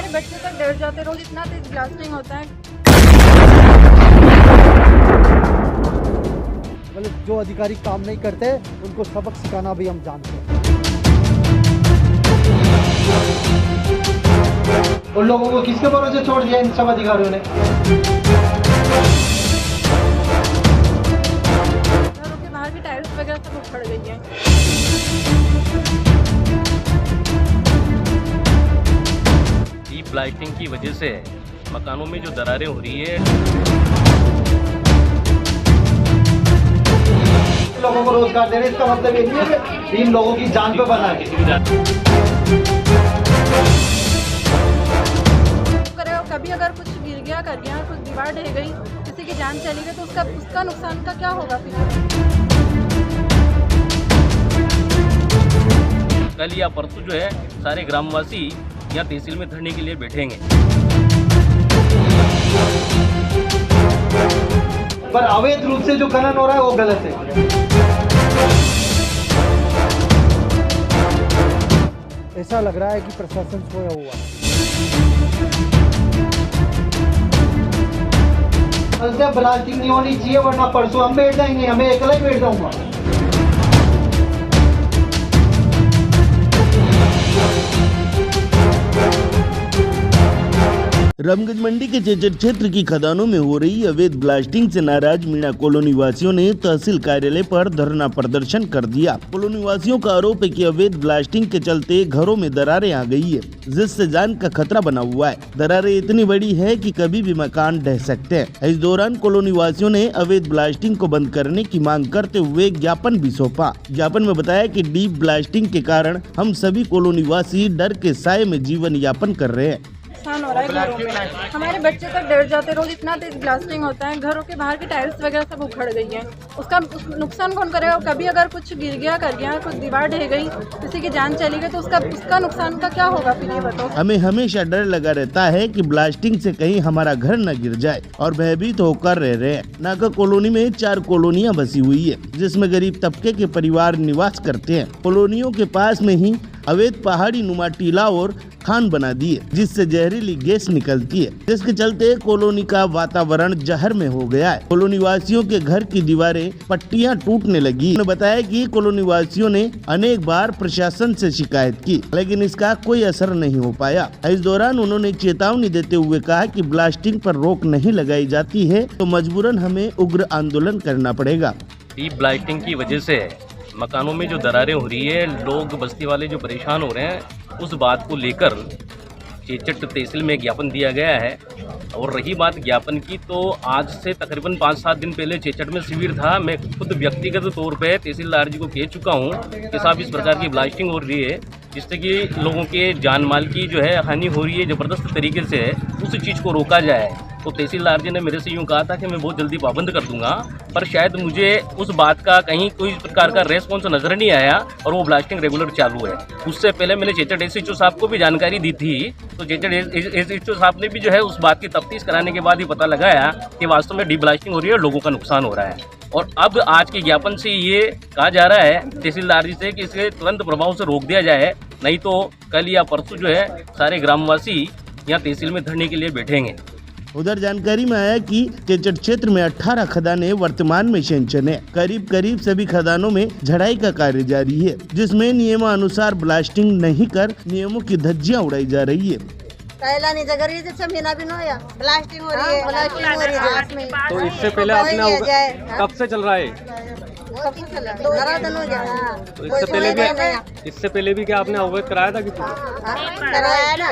हमारे बच्चे तक डर जाते, रोज इतना तेज ब्लास्टिंग होता है। मतलब जो अधिकारी काम नहीं करते उनको सबक सिखाना भी हम जानते हैं। उन लोगों को किसके भरोसे छोड़ दिया इन सब अधिकारियों ने? घरों के बाहर की टाइल्स वगैरह सब उखड़ गई हैं। डीप ब्लास्टिंग की वजह से मकानों में जो दरारें हो रही है, लोगों को रोजगार दे रहे, इसका मतलब ये नहीं है कि इन लोगों की जान पे बना है। कभी अगर कुछ गिर गया कर गया, कुछ दीवार ढह गई, किसी की जान चली गई तो उसका नुकसान का क्या होगा फिर? कल या परसों जो है सारे ग्रामवासी यहाँ तहसील में धरने के लिए बैठेंगे। पर अवैध रूप से जो खनन हो रहा है वो गलत है। ऐसा लग रहा है कि प्रशासन सोया हुआ है। ब्लास्टिंग नहीं होनी चाहिए, वरना परसों हम बैठ जाएंगे, हमें अकेला ही बैठ जाऊंगा। रामगंज मंडी के चेचट क्षेत्र की खदानों में हो रही अवैध ब्लास्टिंग से नाराज मीणा कॉलोनी वासियों ने तहसील कार्यालय पर धरना प्रदर्शन कर दिया। कॉलोनी वासियों का आरोप है कि अवैध ब्लास्टिंग के चलते घरों में दरारें आ गई है, जिससे जान का खतरा बना हुआ है। दरारें इतनी बड़ी है कि कभी भी मकान ढह सकते हैं। इस दौरान कॉलोनी वासियों ने अवैध ब्लास्टिंग को बंद करने की मांग करते हुए ज्ञापन भी सौंपा। ज्ञापन में बताया कि डीप ब्लास्टिंग के कारण हम सभी कॉलोनी वासी डर के साए में जीवन यापन कर रहे हैं। नुकसान हो रहा है घरों में, हमारे बच्चे तक डर जाते, रोज इतना तेज ब्लास्टिंग होता है। घरों के बाहर की टाइल्स वगैरह सब उखड़ गई हैं। उसका नुकसान कौन करेगा? कभी अगर कुछ गिर गया कर गया, कुछ दीवार ढह गई, किसी की जान चली गई तो उसका नुकसान का क्या होगा फिर? ये बताओ। हमें हमेशा डर लगा रहता है कि ब्लास्टिंग से कहीं हमारा घर न गिर जाए और भयभीत होकर रह रहे हैं। नाका कॉलोनी में 4 कॉलोनियां बसी हुई है, जिसमें गरीब तबके के परिवार निवास करते हैं। कॉलोनियों के पास में ही अवैध पहाड़ी नुमा टीला और खान बना दिए, जिससे जहरीली गैस निकलती है, जिसके चलते कॉलोनी का वातावरण जहर में हो गया है। कॉलोनी वासियों के घर की दीवारें पट्टियां टूटने लगी। उन्होंने बताया कि कॉलोनी वासियों ने अनेक बार प्रशासन से शिकायत की, लेकिन इसका कोई असर नहीं हो पाया। इस दौरान उन्होंने चेतावनी देते हुए कहा कि ब्लास्टिंग पर रोक नहीं लगाई जाती है तो मजबूरन हमें उग्र आंदोलन करना पड़ेगा। डीप ब्लास्टिंग की वजह से मकानों में जो दरारें हो रही है, लोग बस्ती वाले जो परेशान हो रहे हैं, उस बात को लेकर चेचट तहसील में ज्ञापन दिया गया है। और रही बात ज्ञापन की, तो आज से तकरीबन 5-7 दिन पहले चेचट में शिविर था। मैं खुद व्यक्तिगत तौर पे तहसीलदार जी को कह चुका हूँ कि साहब इस प्रकार की ब्लास्टिंग हो रही है, जिससे कि लोगों के जान माल की जो है हानि हो रही है ज़बरदस्त तरीके से, उस चीज़ को रोका जाए। तो तहसीलदार जी ने मेरे से यूँ कहा था कि मैं बहुत जल्दी पाबंद कर दूंगा, पर शायद मुझे उस बात का कहीं कोई प्रकार का रेस्पॉन्स नज़र नहीं आया और वो ब्लास्टिंग रेगुलर चालू है। उससे पहले मैंने चेचट एसएचओ साहब को भी जानकारी दी थी, तो चेचट एसएचओ साहब ने भी जो है उस बात की तफ्तीश कराने के बाद ही पता लगाया कि वास्तव में डी ब्लास्टिंग हो रही है और लोगों का नुकसान हो रहा है। और अब आज के ज्ञापन से ये कहा जा रहा है तहसीलदार जी से कि इसे तुरंत प्रभाव से रोक दिया जाए, नहीं तो कल या परसों जो है सारे ग्रामवासी यहाँ तहसील में धरने के लिए बैठेंगे। उधर जानकारी में आया कि चेचट क्षेत्र में 18 खदानें वर्तमान में सेंक्शन है। करीब सभी खदानों में झड़ाई का कार्य जारी है, जिसमें नियमानुसार ब्लास्टिंग नहीं कर नियमों की धज्जियां उड़ाई जा रही है। ब्लास्टिंग हो रही है। तो इससे पहले आपने कब से चल रहा है? तो इससे पहले भी क्या आपने अवगत कराया था? कराया ना,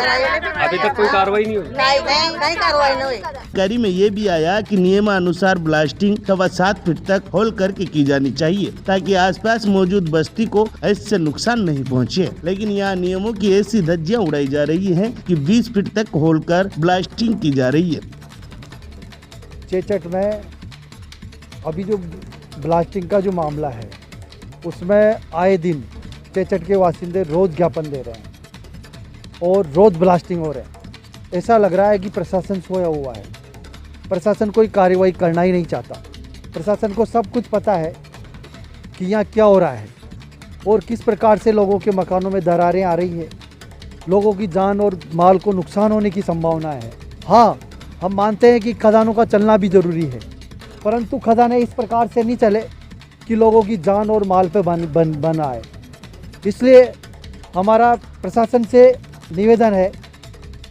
अभी तक कोई कार्रवाई नहीं हुई? नहीं कार्रवाई नहीं हुई। जानकारी में ये भी आया कि नियमानुसार ब्लास्टिंग 7.25 फीट तक होल करके की जानी चाहिए, ताकि आसपास मौजूद बस्ती को इससे नुकसान नहीं पहुंचे। लेकिन यहाँ नियमों की ऐसी धज्जियां उड़ाई जा रही हैं कि 20 फीट तक होल कर ब्लास्टिंग की जा रही है। चेचट में अभी जो ब्लास्टिंग का जो मामला है, उसमें आए दिन चेचट के वासिंदे रोज ज्ञापन दे रहे हैं और रोज ब्लास्टिंग हो रहे हैं। ऐसा लग रहा है कि प्रशासन सोया हुआ है। प्रशासन कोई कार्रवाई करना ही नहीं चाहता। प्रशासन को सब कुछ पता है कि यहाँ क्या हो रहा है और किस प्रकार से लोगों के मकानों में दरारें आ रही है लोगों की जान और माल को नुकसान होने की संभावना है। हाँ, हम मानते हैं कि खदानों का चलना भी ज़रूरी है, परंतु खदाने इस प्रकार से नहीं चले कि लोगों की जान और माल पे बन आए। इसलिए हमारा प्रशासन से निवेदन है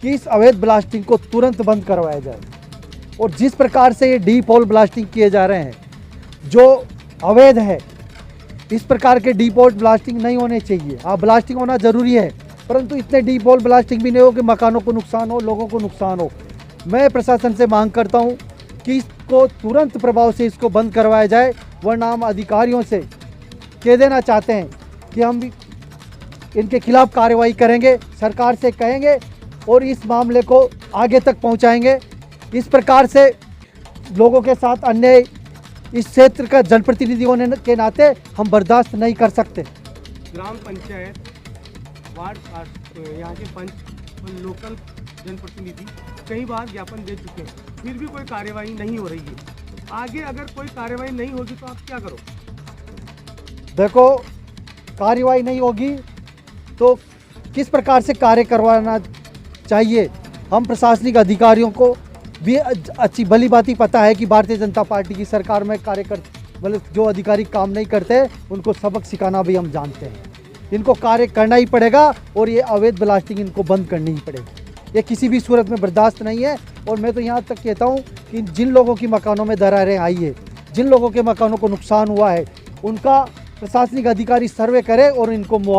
कि इस अवैध ब्लास्टिंग को तुरंत बंद करवाया जाए और जिस प्रकार से ये डीप होल ब्लास्टिंग किए जा रहे हैं जो अवैध है, इस प्रकार के डीप होल ब्लास्टिंग नहीं होने चाहिए। हाँ, ब्लास्टिंग होना ज़रूरी है, परंतु इतने डीप होल ब्लास्टिंग भी नहीं हो कि मकानों को नुकसान हो, लोगों को नुकसान हो। मैं प्रशासन से मांग करता हूँ कि इसको तुरंत प्रभाव से इसको बंद करवाया जाए, वरना हम अधिकारियों से कह देना चाहते हैं कि हम भी इनके खिलाफ कार्रवाई करेंगे, सरकार से कहेंगे और इस मामले को आगे तक पहुंचाएंगे। इस प्रकार से लोगों के साथ अन्याय इस क्षेत्र का जनप्रतिनिधि होने के नाते हम बर्दाश्त नहीं कर सकते। ग्राम पंचायत, वार्ड, यहाँ के पंच और लोकल जनप्रतिनिधि कई बार ज्ञापन दे चुके हैं, फिर भी कोई कार्यवाही नहीं हो रही है। आगे अगर कोई कार्यवाही नहीं होगी तो आप क्या करो? देखो, कार्यवाही नहीं होगी तो किस प्रकार से कार्य करवाना चाहिए, हम प्रशासनिक अधिकारियों को भी अच्छी भली बात पता है कि भारतीय जनता पार्टी की सरकार में मतलब जो अधिकारी काम नहीं करते उनको सबक सिखाना भी हम जानते हैं। इनको कार्य करना ही पड़ेगा और ये अवैध ब्लास्टिंग इनको बंद करनी ही पड़ेगी। ये किसी भी सूरत में बर्दाश्त नहीं है। और मैं तो यहाँ तक कहता हूँ कि जिन लोगों की मकानों में दरारें आई है, जिन लोगों के मकानों को नुकसान हुआ है, उनका प्रशासनिक अधिकारी सर्वे करे और इनको मुआवजा